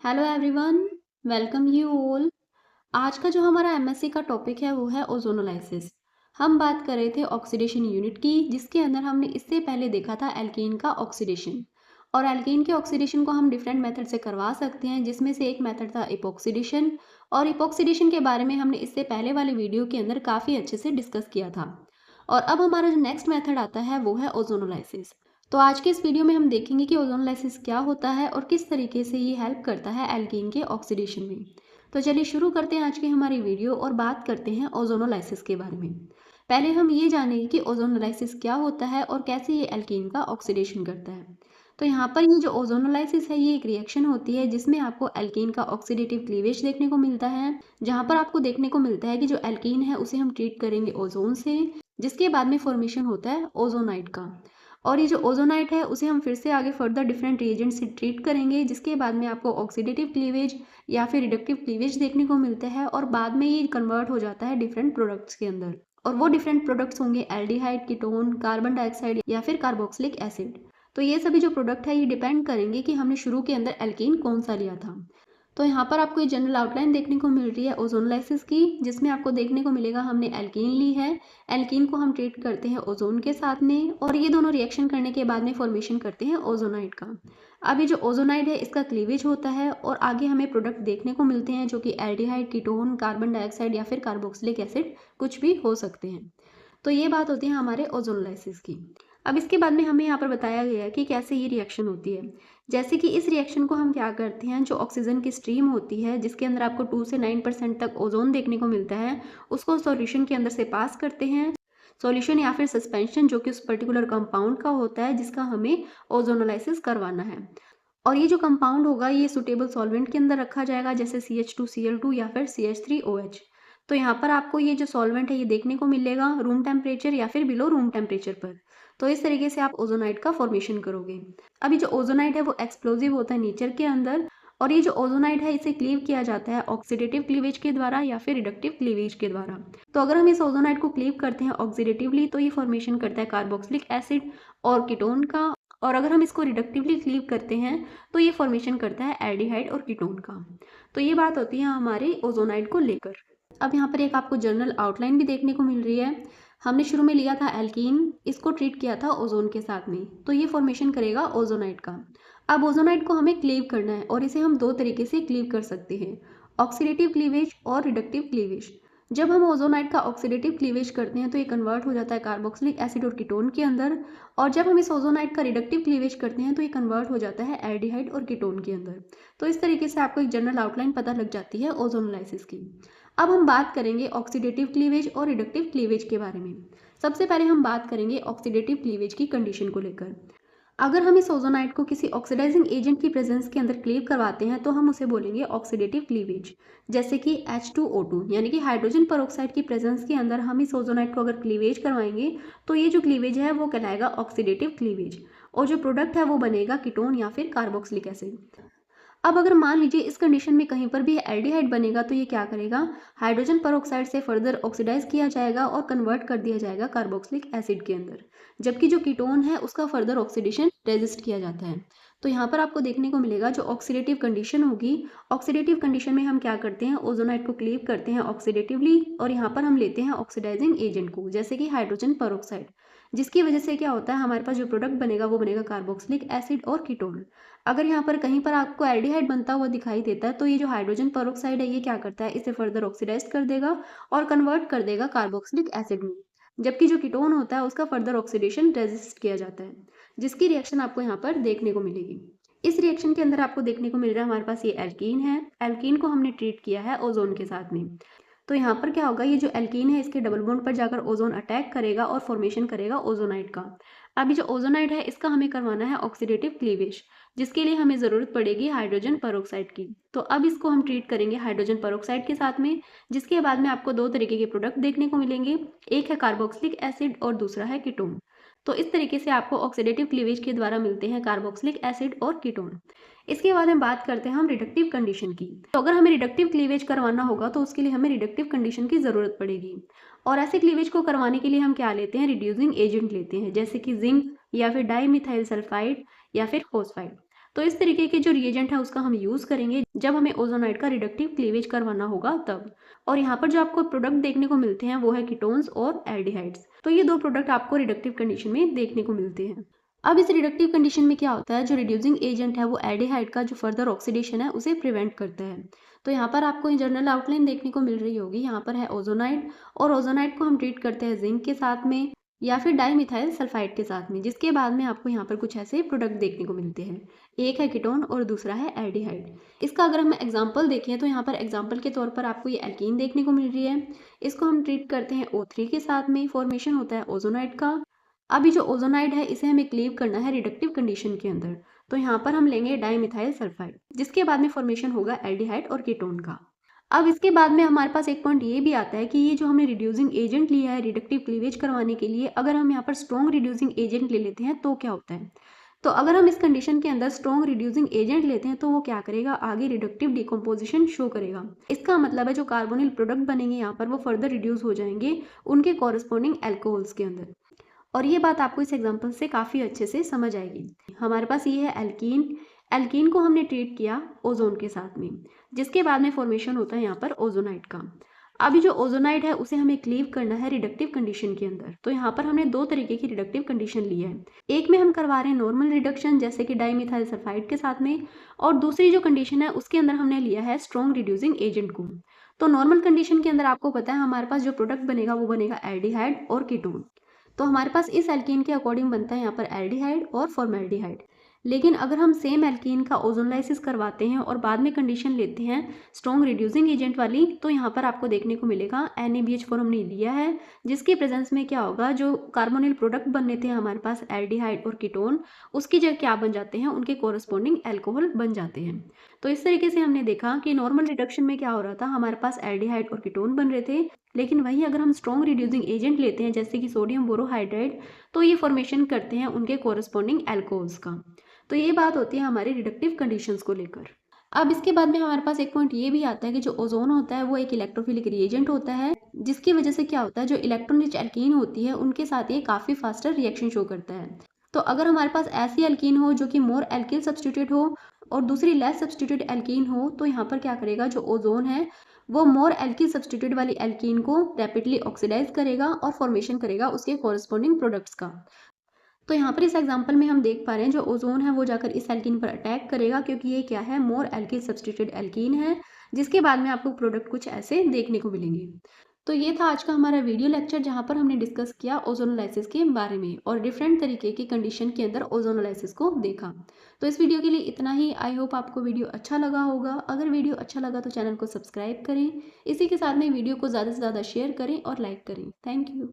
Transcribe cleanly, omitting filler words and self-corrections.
Hello everyone, welcome you all. आज का जो हमारा एमएससी का टॉपिक है वो है ओजोनोलाइसिस। हम बात कर रहे थे ऑक्सीडेशन यूनिट की, जिसके अंदर हमने इससे पहले देखा था एल्कीन का ऑक्सीडेशन। और एल्कीन के ऑक्सीडेशन को हम डिफरेंट मेथड से करवा सकते हैं, जिसमें से एक मेथड था इपॉक्सीडेशन। और इपॉक्सीडेशन के बारे में हमने इससे पहले वाले वीडियो के अंदर काफ़ी अच्छे से डिस्कस किया था। और अब हमारा जो नेक्स्ट मेथड आता है वो है ओजोनोलाइसिस। तो आज के इस वीडियो में हम देखेंगे कि ओजोनोलाइसिस क्या होता है और किस तरीके से ये हेल्प करता है एल्कीन के ऑक्सीडेशन में। तो चलिए शुरू करते हैं आज की हमारी वीडियो और बात करते हैं ओजोनोलाइसिस के बारे में। पहले हम ये जानेंगे कि ओजोनोलाइसिस क्या होता है और कैसे ये एल्कीन का ऑक्सीडेशन करता है। तो यहाँ पर ये जो ओजोनोलाइसिस है ये एक रिएक्शन होती है जिसमें आपको एल्कीन का ऑक्सीडेटिव क्लीवेज देखने को मिलता है, जहाँ पर आपको देखने को मिलता है कि जो एल्कीन है उसे हम ट्रीट करेंगे ओजोन से, जिसके बाद में फॉर्मेशन होता है ओजोनाइट का। और ये जो ओजोनाइट है उसे हम फिर से आगे फर्दर डिफरेंट रिएजेंट से ट्रीट करेंगे, जिसके बाद में आपको ऑक्सीडेटिव क्लीवेज या फिर रिडक्टिव क्लीवेज देखने को मिलता है और बाद में ये कन्वर्ट हो जाता है डिफरेंट प्रोडक्ट्स के अंदर। और वो डिफरेंट प्रोडक्ट्स होंगे एल्डिहाइड, कीटोन, कार्बन डाइऑक्साइड या फिर कार्बोक्सिलिक एसिड। तो ये सभी जो प्रोडक्ट है ये डिपेंड करेंगे कि हमने शुरू के अंदर एल्कीन कौन सा लिया था। तो यहाँ पर आपको ये जनरल आउटलाइन देखने को मिल रही है ओजोनोलाइसिस की, जिसमें आपको देखने को मिलेगा हमने एल्कीन ली है। एल्कीन को हम ट्रीट करते हैं ओजोन के साथ में और ये दोनों रिएक्शन करने के बाद में फॉर्मेशन करते हैं ओजोनाइट का। अब ये जो ओजोनाइट है इसका क्लीवेज होता है और आगे हमें प्रोडक्ट देखने को मिलते हैं जो कि एल्डिहाइड, कीटोन, कार्बन डाइऑक्साइड या फिर कार्बोक्सिलिक एसिड कुछ भी हो सकते हैं। तो ये बात होती है हमारे ओजोनोलाइसिस की। अब इसके बाद में हमें यहाँ पर बताया गया है कि कैसे ये रिएक्शन होती है। जैसे कि इस रिएक्शन को हम क्या करते हैं, जो ऑक्सीजन की स्ट्रीम होती है जिसके अंदर आपको 2 से 9% तक ओजोन देखने को मिलता है, उसको सॉल्यूशन के अंदर से पास करते हैं। सॉल्यूशन या फिर सस्पेंशन जो कि उस पर्टिकुलर कंपाउंड का होता है जिसका हमें ओजोनोलाइसिस करवाना है। और ये जो कंपाउंड होगा ये सुटेबल सॉल्वेंट के अंदर रखा जाएगा, जैसे CH2Cl2 या फिर CH3OH। तो यहाँ पर आपको ये जो सॉल्वेंट है ये देखने को मिलेगा रूम टेम्परेचर या फिर बिलो रूम टेम्परेचर पर। तो इस तरीके से आप ओजोनाइट का फॉर्मेशन करोगे। अभी जो ओजोनाइट है वो एक्सप्लोजिव होता है नेचर के अंदर, और ये जो ओजोनाइट है इसे क्लीव किया जाता है ऑक्सीडेटिव क्लीवेज के द्वारा या फिर रिडक्टिव क्लीवेज के द्वारा। तो अगर हम इस ओजोनाइट को क्लीव करते हैं ऑक्सीडेटिवली तो ये फॉर्मेशन करता है कार्बोक्सिलिक एसिड और कीटोन का, और अगर हम इसको रिडक्टिवली क्लीव करते हैं तो ये फॉर्मेशन करता है एल्डिहाइड और कीटोन का। तो ये बात होती है हमारे ओजोनाइट को लेकर। अब यहाँ पर एक आपको जर्नल आउटलाइन भी देखने को मिल रही है। हमने शुरू में लिया था एल्कीन, इसको ट्रीट किया था ओजोन के साथ में, तो ये फॉर्मेशन करेगा ओजोनाइट का। अब ओजोनाइट को हमें क्लीव करना है और इसे हम दो तरीके से क्लीव कर सकते हैं, ऑक्सीडेटिव क्लीवेज और रिडक्टिव क्लीवेज। जब हम ओजोनाइट का ऑक्सीडेटिव क्लीवेज करते हैं तो ये कन्वर्ट हो जाता है कार्बोक्सिलिक एसिड और कीटोन के अंदर, और जब हम इस ओजोनाइट का रिडक्टिव क्लीवेज करते हैं तो ये कन्वर्ट हो जाता है एल्डिहाइड और कीटोन के अंदर। तो इस तरीके से आपको एक जनरल आउटलाइन पता लग जाती है ओजोनोलाइसिस की। अब हम बात करेंगे ऑक्सीडेटिव क्लीवेज और रिडक्टिव क्लीवेज के बारे में। सबसे पहले हम बात करेंगे ऑक्सीडेटिव क्लीवेज की कंडीशन को लेकर। अगर हम इस ओजोनाइट को किसी ऑक्सीडाइजिंग एजेंट की प्रेजेंस के अंदर क्लीव करवाते हैं तो हम उसे बोलेंगे ऑक्सीडेटिव क्लीवेज। जैसे कि H2O2 यानी कि हाइड्रोजन परऑक्साइड की प्रेजेंस के अंदर हम इस ओजोनाइट को अगर क्लीवेज करवाएंगे तो ये जो क्लीवेज है वो कहलाएगा ऑक्सीडेटिव क्लीवेज, और जो प्रोडक्ट है वो बनेगा कीटोन या फिर कार्बोक्सिलिक एसिड। अब अगर मान लीजिए इस कंडीशन में कहीं पर भी एल्डिहाइड बनेगा तो ये क्या करेगा, हाइड्रोजन परऑक्साइड से फर्दर ऑक्सीडाइज किया जाएगा और कन्वर्ट कर दिया जाएगा कार्बोक्सिलिक एसिड के अंदर, जबकि जो कीटोन है उसका फर्दर ऑक्सीडेशन रेजिस्ट किया जाता है। तो यहाँ पर आपको देखने को मिलेगा जो ऑक्सीडेटिव कंडीशन होगी, ऑक्सीडेटिव कंडीशन में हम क्या करते हैं, ओजोनाइट को क्लीव करते हैं ऑक्सीडेटिवली और यहाँ पर हम लेते हैं ऑक्सीडाइजिंग एजेंट को जैसे कि हाइड्रोजन परऑक्साइड, जिसकी वजह से क्या होता है हमारे पास जो प्रोडक्ट बनेगा वो बनेगा कार्बोक्सिलिक एसिड और कीटोन। अगर यहाँ पर कहीं पर आपको एल्डिहाइड बनता हुआ दिखाई देता है तो ये जो हाइड्रोजन परऑक्साइड है ये क्या करता है, इसे फर्दर ऑक्सीडाइज कर देगा और कन्वर्ट कर देगा कार्बोक्सिलिक एसिड में, जबकि जो कीटोन होता है उसका फर्दर ऑक्सीडेशन रेजिस्ट किया जाता है, जिसकी रिएक्शन आपको यहाँ पर देखने को मिलेगी। इस रिएक्शन के अंदर आपको देखने को मिल रहा है हमारे पास ये एल्कीन है, एल्कीन को हमने ट्रीट किया है ओजोन के साथ में। तो यहाँ पर क्या होगा, ये जो एल्कीन है इसके डबल बॉन्ड पर जाकर ओजोन अटैक करेगा और फॉर्मेशन करेगा ओजोनाइट का। अभी जो ओजोनाइट है इसका हमें करवाना है ऑक्सीडेटिव क्लीवेज, जिसके लिए हमें ज़रूरत पड़ेगी हाइड्रोजन परऑक्साइड की। तो अब इसको हम ट्रीट करेंगे हाइड्रोजन परऑक्साइड के साथ में, जिसके बाद में आपको दो तरीके के प्रोडक्ट देखने को मिलेंगे, एक है कार्बोक्सिलिक एसिड और दूसरा है कीटोन। तो इस तरीके से आपको ऑक्सीडेटिव क्लीवेज के द्वारा मिलते हैं कार्बोक्सिलिक एसिड और कीटोन। इसके बाद हम बात करते हैं हम रिडक्टिव कंडीशन की। तो अगर हमें रिडक्टिव क्लीवेज करवाना होगा तो उसके लिए हमें रिडक्टिव कंडीशन की ज़रूरत पड़ेगी, और ऐसे क्लीवेज को करवाने के लिए हम क्या लेते हैं, रिड्यूसिंग एजेंट लेते हैं जैसे कि जिंक या फिर डाई मिथाइल सल्फाइड या फिर फोस्फाइड। तो इस तरीके के जो रिएजेंट है उसका हम यूज़ करेंगे जब हमें ओजोनाइड का रिडक्टिव क्लीवेज करवाना होगा तब। और यहाँ पर जो आपको प्रोडक्ट देखने को मिलते हैं वो है कीटोन्स और एल्डिहाइड्स। तो ये दो प्रोडक्ट आपको रिडक्टिव कंडीशन में देखने को मिलते हैं। अब इस रिडक्टिव कंडीशन में क्या होता है, जो रिड्यूसिंग एजेंट है वो एल्डिहाइड का जो फर्दर ऑक्सीडेशन है उसे प्रिवेंट करता है। तो यहाँ पर आपको जनरल आउटलाइन देखने को मिल रही होगी। यहाँ पर है ओजोनाइड, और ओजोनाइड को हम ट्रीट करते हैं जिंक के साथ में या फिर डाइमिथाइल सल्फाइड के साथ में, जिसके बाद में आपको यहाँ पर कुछ ऐसे प्रोडक्ट देखने को मिलते हैं। एक है कीटोन और दूसरा है एल्डिहाइड। इसका अगर हम एग्जांपल देखें तो यहाँ पर एग्जांपल के तौर पर आपको ये एल्कीन देखने को मिल रही है। इसको हम ट्रीट करते हैं O3 के साथ में, फॉर्मेशन होता है ओजोनाइड का। अभी जो ओजोनाइड है इसे हमें क्लीव करना है रिडक्टिव कंडीशन के अंदर। तो यहाँ पर हम लेंगे डाइमिथाइल सल्फाइड, जिसके बाद में फॉर्मेशन होगा एल्डिहाइड और कीटोन का। अब इसके बाद में हमारे पास एक पॉइंट ये भी आता है कि ये जो हमने रिड्यूसिंग एजेंट लिया है रिडक्टिव क्लीवेज करवाने के लिए, अगर हम यहाँ पर स्ट्रॉन्ग रिड्यूसिंग एजेंट ले लेते हैं तो क्या होता है। तो अगर हम इस कंडीशन के अंदर स्ट्रॉन्ग रिड्यूसिंग एजेंट लेते हैं तो वो क्या करेगा, आगे रिडक्टिव डिकम्पोजिशन शो करेगा। इसका मतलब है जो कार्बोनिल प्रोडक्ट बनेंगे यहाँ पर वो फर्दर रिड्यूस हो जाएंगे उनके कॉरस्पॉन्डिंग एल्कोहल्स के अंदर। और ये बात आपको इस एग्जांपल से काफ़ी अच्छे से समझ आएगी। हमारे पास ये है एल्कीन। एल्कीन को हमने ट्रीट किया ओजोन के साथ में, जिसके बाद में फॉर्मेशन होता है यहाँ पर ओजोनाइड का। अभी जो ओजोनाइड है उसे हमें क्लीव करना है रिडक्टिव कंडीशन के अंदर। तो यहाँ पर हमने दो तरीके की रिडक्टिव कंडीशन ली है। एक में हम करवा रहे हैं नॉर्मल रिडक्शन जैसे कि डाइमिथाइल सल्फाइड के साथ में, और दूसरी जो कंडीशन है उसके अंदर हमने लिया है स्ट्रॉन्ग रिड्यूसिंग एजेंट को। तो नॉर्मल कंडीशन के अंदर आपको पता है हमारे पास जो प्रोडक्ट बनेगा वो बनेगा एल्डिहाइड और कीटोन। तो हमारे पास इस एल्कीन के अकॉर्डिंग बनता है यहाँ पर एल्डिहाइड और फॉर्मेल्डिहाइड। लेकिन अगर हम सेम एल्कीन का ओजोनलाइसिस करवाते हैं और बाद में कंडीशन लेते हैं स्ट्रॉन्ग रिड्यूसिंग एजेंट वाली, तो यहाँ पर आपको देखने को मिलेगा NaBH4 हमने लिया है, जिसकी प्रेजेंस में क्या होगा, जो कार्बोनिल प्रोडक्ट बनने थे हमारे पास एल्डिहाइड और कीटोन, उसकी जगह क्या बन जाते हैं, उनके कोरस्पॉन्डिंग एल्कोहल बन जाते हैं। तो इस तरीके से हमने देखा कि नॉर्मल रिडक्शन में क्या हो रहा था, हमारे पास एल्डिहाइड और कीटोन बन रहे थे, लेकिन वही अगर हम स्ट्रॉन्ग रिड्यूसिंग एजेंट लेते हैं जैसे कि सोडियम बोरोहाइड्राइड, तो ये फॉर्मेशन करते हैं उनके कोरस्पॉन्डिंग एल्कोहल्स का। तो ये बात होती है हमारी रिडक्टिव कंडीशंस को लेकर। अब इसके बाद में हमारे पास एक पॉइंट ये भी आता है कि जो ओजोन होता है वो एक इलेक्ट्रोफिलिक रिएजेंट होता है, जिसकी वजह से क्या होता है, जो इलेक्ट्रॉन रिच एल्कीन होती है उनके साथ ये काफ़ी फास्टर रिएक्शन शो करता है। तो अगर हमारे पास ऐसी एल्कीन हो जो कि मोर एल्किल सब्स्टिट्यूट हो और दूसरी लेस सब्स्टिट्यूट एल्कीन हो, तो यहाँ पर क्या करेगा, जो ओजोन है वो मोर एल्किल सब्स्टिट्यूट वाली एल्कीन को रैपिडली ऑक्सीडाइज करेगा और फॉर्मेशन करेगा उसके कॉरस्पॉन्डिंग प्रोडक्ट्स का। तो यहाँ पर इस एग्जांपल में हम देख पा रहे हैं जो ओजोन है वो जाकर इस एल्कीन पर अटैक करेगा, क्योंकि ये क्या है, मोर एल्किल सब्स्टिट्यूट एल्कीन है, जिसके बाद में आपको प्रोडक्ट कुछ ऐसे देखने को मिलेंगे। तो ये था आज का हमारा वीडियो लेक्चर, जहाँ पर हमने डिस्कस किया ओजोनोलाइसिस के बारे में और डिफरेंट तरीके की कंडीशन के अंदर ओजोनोलाइसिस को देखा। तो इस वीडियो के लिए इतना ही। आई होप आपको वीडियो अच्छा लगा होगा। अगर वीडियो अच्छा लगा तो चैनल को सब्सक्राइब करें, इसी के साथ में वीडियो को ज़्यादा से ज़्यादा शेयर करें और लाइक करें। Thank you.